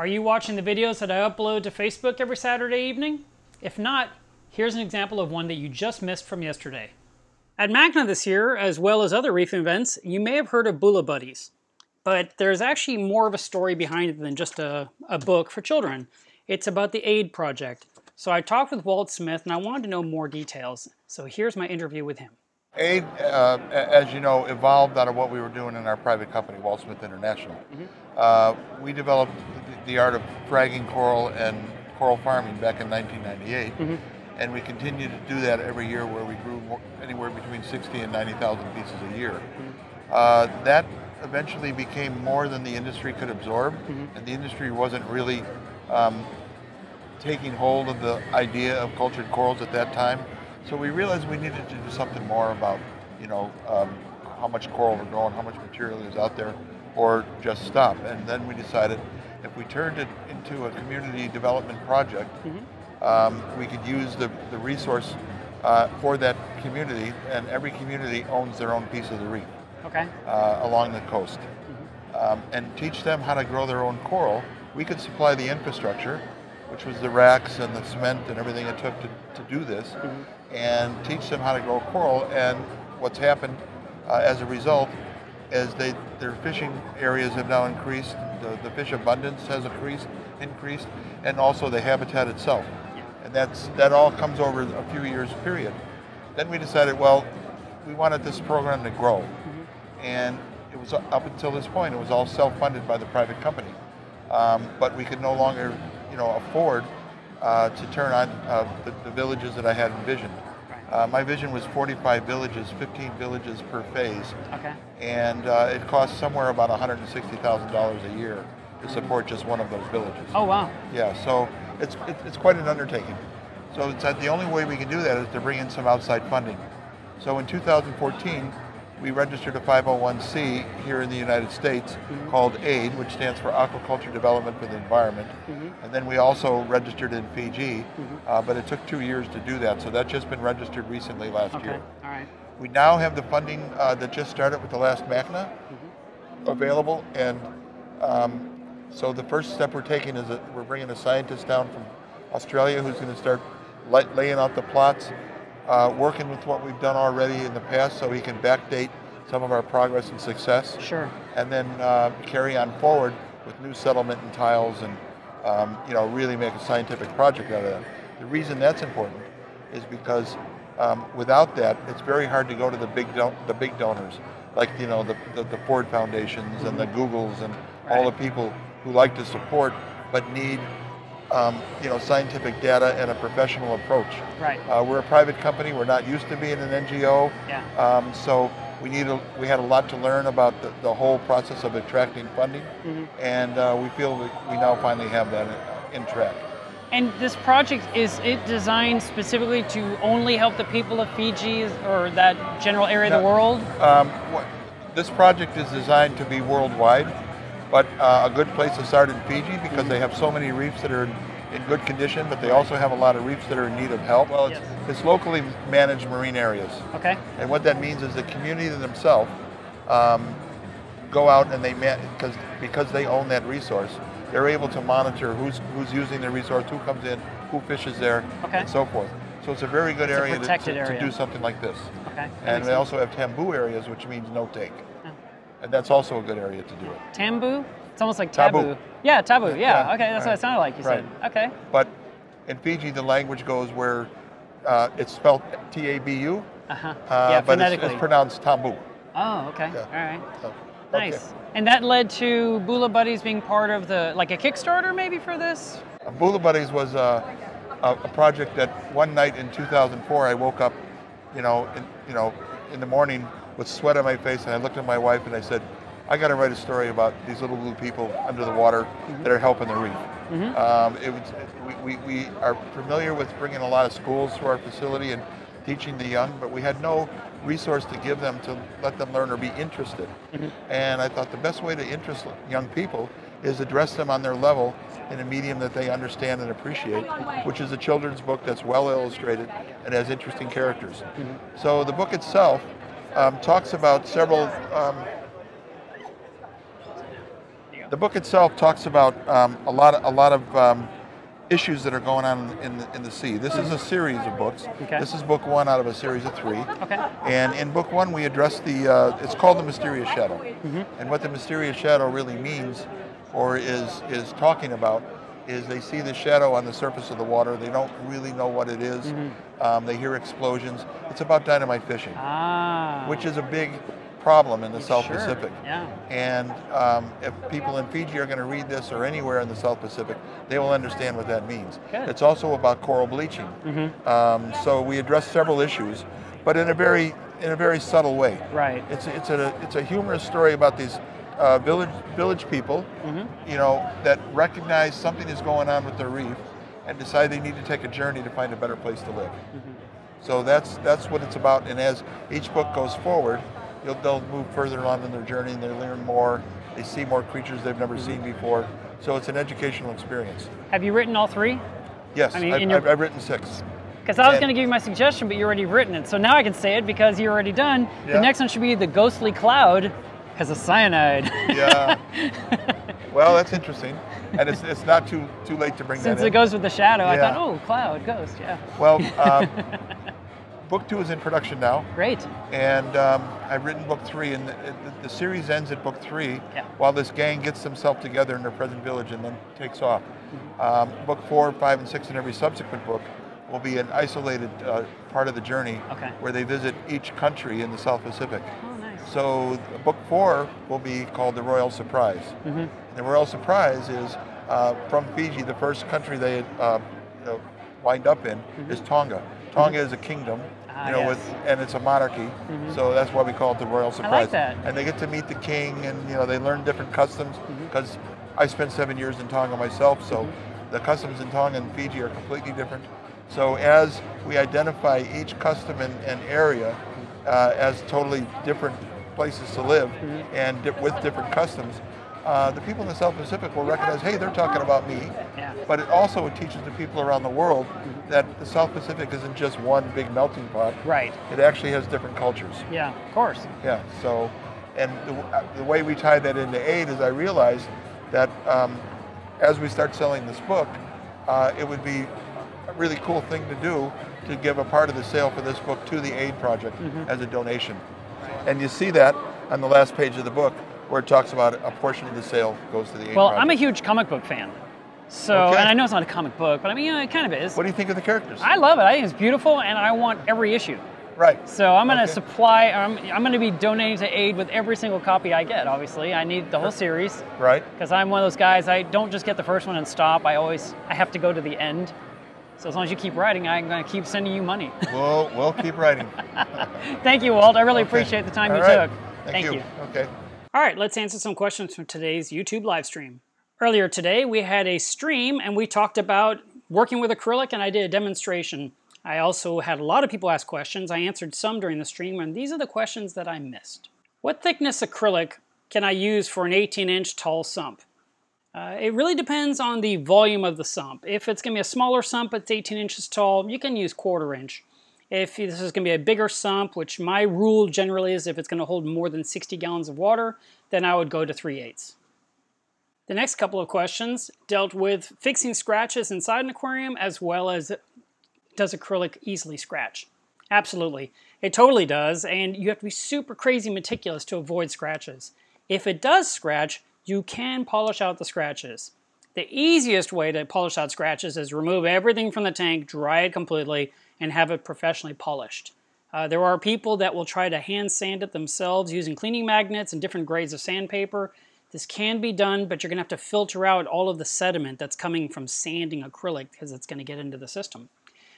Are you watching the videos that I upload to Facebook every Saturday evening? If not, here's an example of one that you just missed from yesterday. At MACNA this year, as well as other reef events, you may have heard of Bula Buddies. But there's actually more of a story behind it than just a book for children. It's about the ADEproject. So I talked with Walt Smith and I wanted to know more details. So here's my interview with him. ADE, as you know, evolved out of what we were doing in our private company, Walt Smith International. We developed the art of fragging coral and coral farming back in 1998, and we continue to do that every year, where we grew anywhere between 60 and 90,000 pieces a year. That eventually became more than the industry could absorb, and the industry wasn't really taking hold of the idea of cultured corals at that time. So we realized we needed to do something more about, how much coral we're growing, how much material is out there, or just stop. And then we decided if we turned it into a community development project, we could use the resource for that community, and every community owns their own piece of the reef along the coast. And teach them how to grow their own coral. We could supply the infrastructure, which was the racks and the cement and everything it took to do this, and teach them how to grow coral. And what's happened as a result is their fishing areas have now increased, the fish abundance has increased, and also the habitat itself. And that all comes over a few years period. Then we decided, well, we wanted this program to grow. And it was up until this point, it was all self-funded by the private company. But we could no longer afford to turn on the villages that I had envisioned. My vision was 45 villages, 15 villages per phase. And it costs somewhere about $160,000 a year to support just one of those villages. Oh, wow. Yeah, so it's quite an undertaking. So the only way we can do that is to bring in some outside funding. So in 2014, we registered a 501c here in the United States called ADE, which stands for Aquaculture Development for the Environment. And then we also registered in Fiji, but it took 2 years to do that. So that's just been registered recently last year. All right. We now have the funding that just started with the last MACNA available. And so the first step we're taking is that we're bringing a scientist down from Australia who's going to start laying out the plots, working with what we've done already in the past so he can backdate some of our progress and success. Sure. And then carry on forward with new settlement and tiles and really make a scientific project out of that. The reason that's important is because without that, it's very hard to go to the big donors, like the Ford Foundations and the Googles and all the people who like to support but need scientific data and a professional approach. We're a private company. We're not used to being an NGO. So we had a lot to learn about the whole process of attracting funding, and we feel that we now finally have that in track. And this project, is it designed specifically to only help the people of Fiji or that general area of the world? This project is designed to be worldwide, but a good place to start in Fiji because they have so many reefs that are in good condition, but they also have a lot of reefs that are in need of help. Well, it's locally managed marine areas. And what that means is the community themselves go out and because they own that resource, they're able to monitor who's using the resource, who comes in, who fishes there, and so forth. So it's a very good area to do something like this. And we also have taboo areas, which means no take. And that's also a good area to do it. Taboo? It's almost like taboo. Yeah, taboo. Yeah. Okay, that's what it sounded like you said. Okay. But in Fiji, the language goes where it's spelled T-A-B-U, but it's pronounced tambu. Oh, okay. All right. So, nice. And that led to Bula Buddies being part of a Kickstarter maybe for this? Bula Buddies was a project that one night in 2004 I woke up, in the morning with sweat on my face, and I looked at my wife and I said, I got to write a story about these little blue people under the water that are helping the reef. We are familiar with bringing a lot of schools to our facility and teaching the young, but we had no resource to give them to let them learn or be interested. And I thought the best way to interest young people is address them on their level in a medium that they understand and appreciate, which is a children's book that's well illustrated and has interesting characters. So the book itself talks about several The book itself talks about a lot of issues that are going on in the sea. This is a series of books. Okay. This is book 1 out of a series of 3. Okay. And in book 1 we address it's called the mysterious shadow. And what the mysterious shadow really means, or is talking about, is they see the shadow on the surface of the water. They don't really know what it is. They hear explosions. It's about dynamite fishing, which is a big problem in the South Pacific. Yeah. And if people in Fiji are going to read this, or anywhere in the South Pacific, they will understand what that means. Good. It's also about coral bleaching. So we address several issues, but in a very subtle way. Right. It's a humorous story about these village people, you know, that recognize something is going on with their reef and decide they need to take a journey to find a better place to live. So that's what it's about. And as each book goes forward, they'll move further along in their journey, and they learn more. They see more creatures they've never seen before. So it's an educational experience. Have you written all 3? Yes, I've written 6. Because I was going to give you my suggestion, but you already written it. So now I can say it because you're already done. Yeah. The next one should be The Ghostly Cloud, because of cyanide. Yeah. Well, that's interesting. And it's not too late to bring that in. Since it goes with the shadow, I Yeah. thought, oh, cloud, ghost, yeah. Well, book 2 is in production now. Great. And I've written book 3, and the series ends at book 3 while this gang gets themselves together in their present village and then takes off. Book 4, 5, and 6 and every subsequent book will be an isolated part of the journey where they visit each country in the South Pacific. Oh, nice. So book 4 will be called The Royal Surprise. The Royal Surprise is from Fiji. The first country they wind up in is Tonga. Tonga is a kingdom, and it's a monarchy, so that's why we call it the Royal Surprise. I like that. And they get to meet the king, and they learn different customs, because I spent 7 years in Tonga myself, so the customs in Tonga and Fiji are completely different. So as we identify each custom and area as totally different places to live and with different customs, the people in the South Pacific will recognize, hey, they're talking about me. But it teaches the people around the world that the South Pacific isn't just one big melting pot. Right. It actually has different cultures. Yeah, of course. Yeah. So, and the way we tie that into AID is I realized that as we start selling this book, it would be a really cool thing to do to give a part of the sale for this book to the ADEproject as a donation. And you see that on the last page of the book, where it talks about a portion of the sale goes to the AID Well, project. I'm a huge comic book fan. So, and I know it's not a comic book, but I mean, it kind of is. What do you think of the characters? I love it. I think it's beautiful, and I want every issue. Right. So I'm going to supply, I'm going to be donating to AID with every single copy I get, obviously. I need the whole series. Right. Because I'm one of those guys, I don't just get the first one and stop. I have to go to the end. So as long as you keep writing, I'm going to keep sending you money. We'll keep writing. Thank you, Walt. I really appreciate the time you took. Thank you. Okay. All right, let's answer some questions from today's YouTube live stream. Earlier today, we had a stream and we talked about working with acrylic, and I did a demonstration. I also had a lot of people ask questions. I answered some during the stream, and these are the questions that I missed. What thickness acrylic can I use for an 18-inch tall sump? It really depends on the volume of the sump. If it's going to be a smaller sump that's 18 inches tall, you can use 1/4 inch. If this is going to be a bigger sump, which my rule generally is if it's going to hold more than 60 gallons of water, then I would go to 3/8. The next couple of questions dealt with fixing scratches inside an aquarium, as well as does acrylic easily scratch? Absolutely. It totally does, and you have to be super crazy meticulous to avoid scratches. If it does scratch, you can polish out the scratches. The easiest way to polish out scratches is remove everything from the tank, dry it completely, and have it professionally polished. There are people that will try to hand sand it themselves using cleaning magnets and different grades of sandpaper. This can be done, but you're going to have to filter out all of the sediment that's coming from sanding acrylic because it's going to get into the system.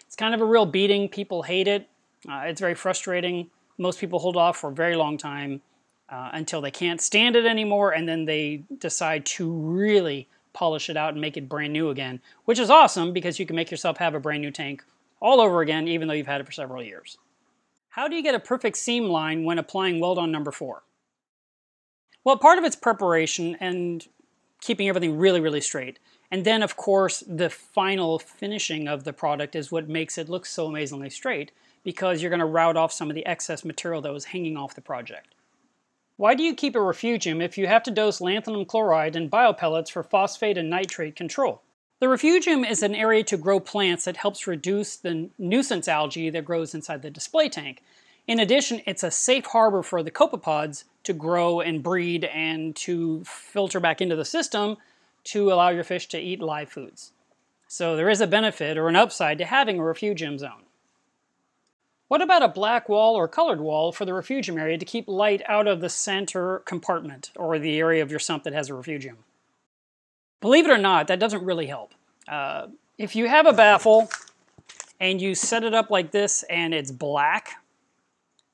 It's kind of a real beating. People hate it. It's very frustrating. Most people hold off for a very long time until they can't stand it anymore, and then they decide to really polish it out and make it brand new again, which is awesome because you can make yourself have a brand new tank all over again, even though you've had it for several years. How do you get a perfect seam line when applying weld-on number 4? Well, part of it's preparation and keeping everything really, really straight. And then, of course, the final finishing of the product is what makes it look so amazingly straight, because you're going to route off some of the excess material that was hanging off the project. Why do you keep a refugium if you have to dose lanthanum chloride and biopellets for phosphate and nitrate control? The refugium is an area to grow plants that helps reduce the nuisance algae that grows inside the display tank. In addition, it's a safe harbor for the copepods to grow and breed and to filter back into the system to allow your fish to eat live foods. So there is a benefit or an upside to having a refugium zone. What about a black wall or colored wall for the refugium area to keep light out of the center compartment or the area of your sump that has a refugium? Believe it or not, that doesn't really help. If you have a baffle and you set it up like this and it's black,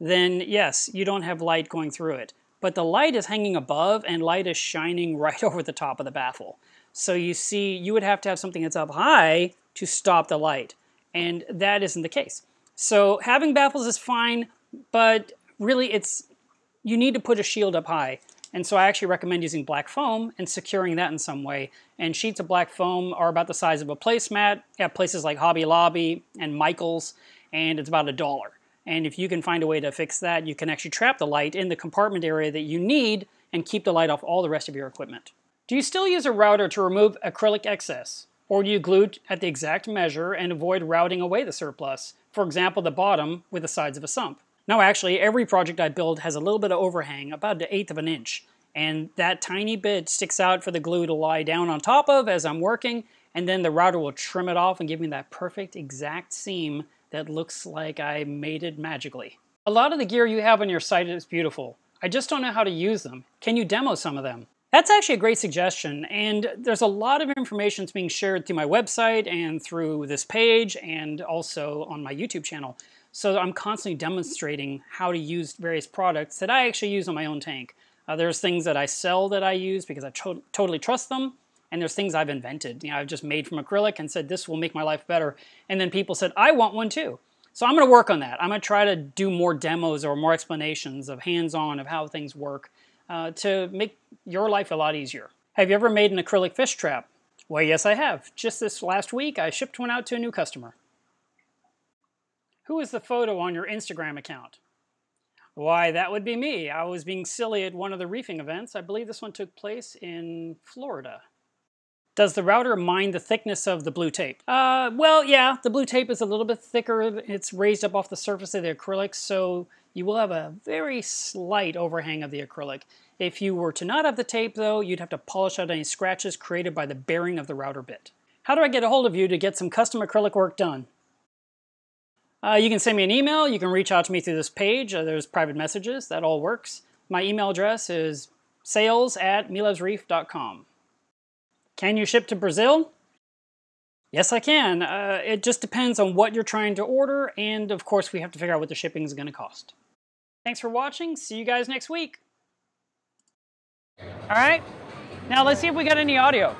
then yes, you don't have light going through it. But the light is hanging above and light is shining right over the top of the baffle. So you see, you would have to have something that's up high to stop the light. And that isn't the case. So having baffles is fine, but really you need to put a shield up high. And so I actually recommend using black foam and securing that in some way. And sheets of black foam are about the size of a placemat at places like Hobby Lobby and Michael's, and it's about $1. And if you can find a way to fix that, you can actually trap the light in the compartment area that you need and keep the light off all the rest of your equipment. Do you still use a router to remove acrylic excess? Or do you glue at the exact measure and avoid routing away the surplus? For example, the bottom with the sides of a sump. No, actually, every project I build has a little bit of overhang, about 1/8 of an inch. And that tiny bit sticks out for the glue to lie down on top of as I'm working, and then the router will trim it off and give me that perfect exact seam that looks like I made it magically. A lot of the gear you have on your site is beautiful. I just don't know how to use them. Can you demo some of them? That's actually a great suggestion, and there's a lot of information that's being shared through my website and through this page and also on my YouTube channel. So I'm constantly demonstrating how to use various products that I actually use on my own tank. There's things that I sell that I use because I totally trust them, and there's things I've invented. I've just made from acrylic and said this will make my life better, and then people said I want one too. So I'm going to work on that. I'm going to try to do more demos or more explanations of hands-on of how things work to make your life a lot easier. Have you ever made an acrylic fish trap? Well, yes, I have. Just this last week, I shipped one out to a new customer. Who is the photo on your Instagram account? Why, that would be me. I was being silly at one of the reefing events. I believe this one took place in Florida. Does the router mind the thickness of the blue tape? Well, yeah, the blue tape is a little bit thicker. It's raised up off the surface of the acrylic, so you will have a very slight overhang of the acrylic. If you were to not have the tape, though, you'd have to polish out any scratches created by the bearing of the router bit. How do I get a hold of you to get some custom acrylic work done? You can send me an email. You can reach out to me through this page. There's private messages. That all works. My email address is sales@melevsreef.com. Can you ship to Brazil? Yes, I can. It just depends on what you're trying to order, and of course we have to figure out what the shipping is going to cost. Thanks for watching. See you guys next week. All right, now let's see if we got any audio.